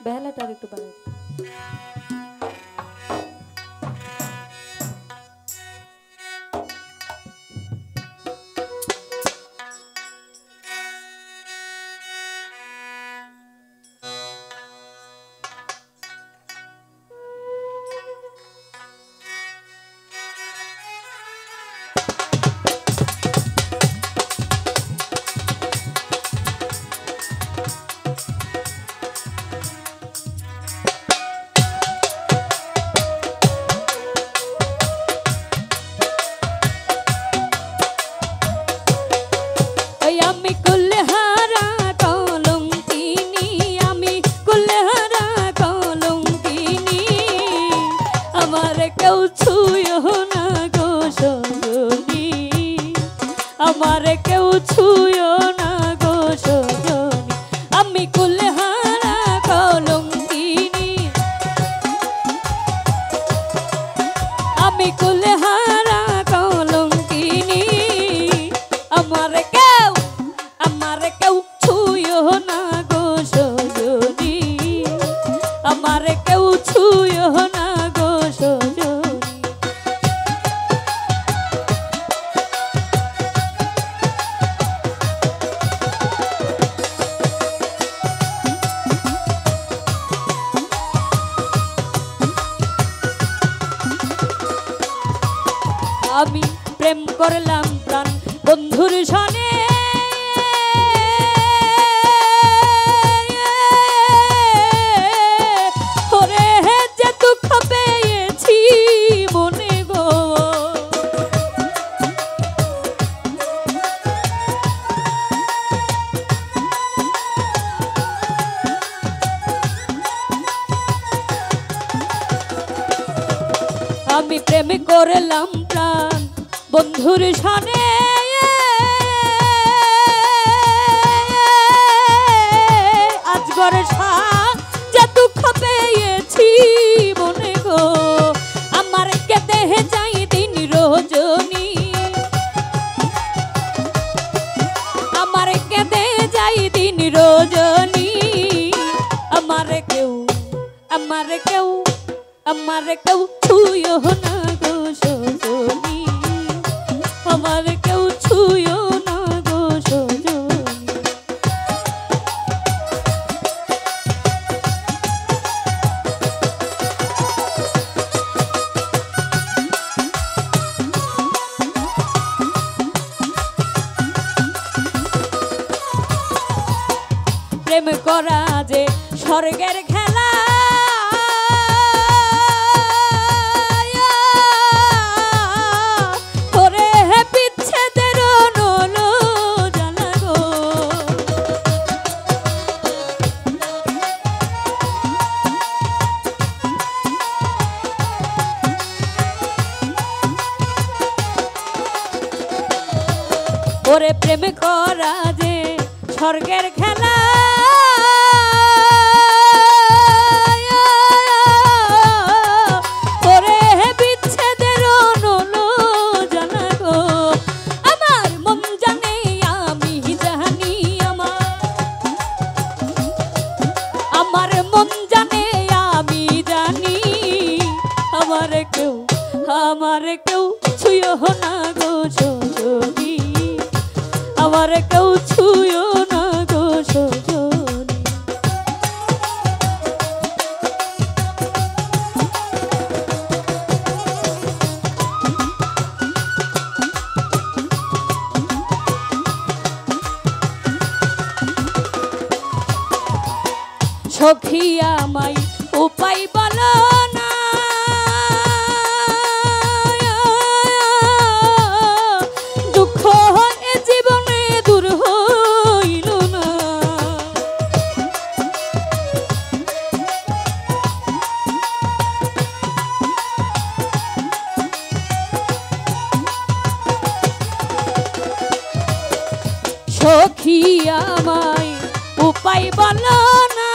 বেহালাটা আর একটু বাড়াই। আমারে কেউ ছুঁয়ো না গো সজনী, আমি কুলহারা কলঙ্কিনী, আমি কুলহারা কলঙ্কিনী। আমারে কেউ ছুঁয়ো না গো সজনী, আমারে কেউ ছুঁয়ো না গো সজনী। আমি প্রেম করলাম প্রাণ বন্ধুর সনে, ওরে যে দুঃখ পেয়েছি মনে গো, আমি প্রেম করলাম প্রাণ বন্ধুর সনে, আজগর যে দুঃখ পেয়েছি মনে গো, আমার কেঁদে যাই দিন রজনী, আমার কেঁদে যাই দিন রজনী। আমার কেউ ছুঁয়ো না গো সজনী, আমার কেউ ছুঁয়ো না গো সজনী। প্রেম করা যে স্বর্গের খেলা, ওরে প্রেম করা যে স্বর্গের খেলা, ওরে বিচ্ছেদের নলো জানা গো, আমার মন জানে আমি জানি, আমার মন জানে আমি জানি। আমার কেউ ছুঁয়ো না গো সজনী, আমার কেউ ছুঁয়ো না গো সজনী। সখী আমায় উপায় বলো না, দুঃখ জীবনে দূর হইল না, সখী আমায় উপায় বলো না,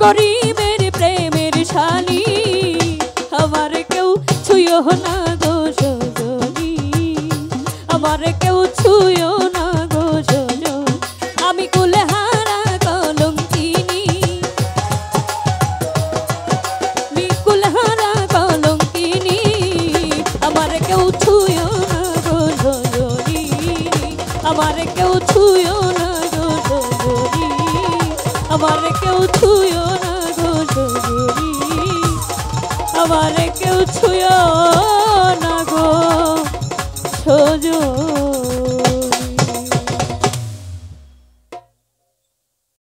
গরিবের প্রেমের শালি আমার কেউ ছুঁয়ো না গো সজনী আমার কেউ ছুঁয়ো না গো সজনী আমি কুলহারা কলঙ্কিনী কুলহারা কলঙ্কিনী আমার কেউ ছুঁয়ো না গো সজনী আমার কেউ ছুঁয়ো না গো সজনী আমার কেউ ছুঁয়ো না গো সজনী আমার কেউ ছুঁয়ো না গো সজনী।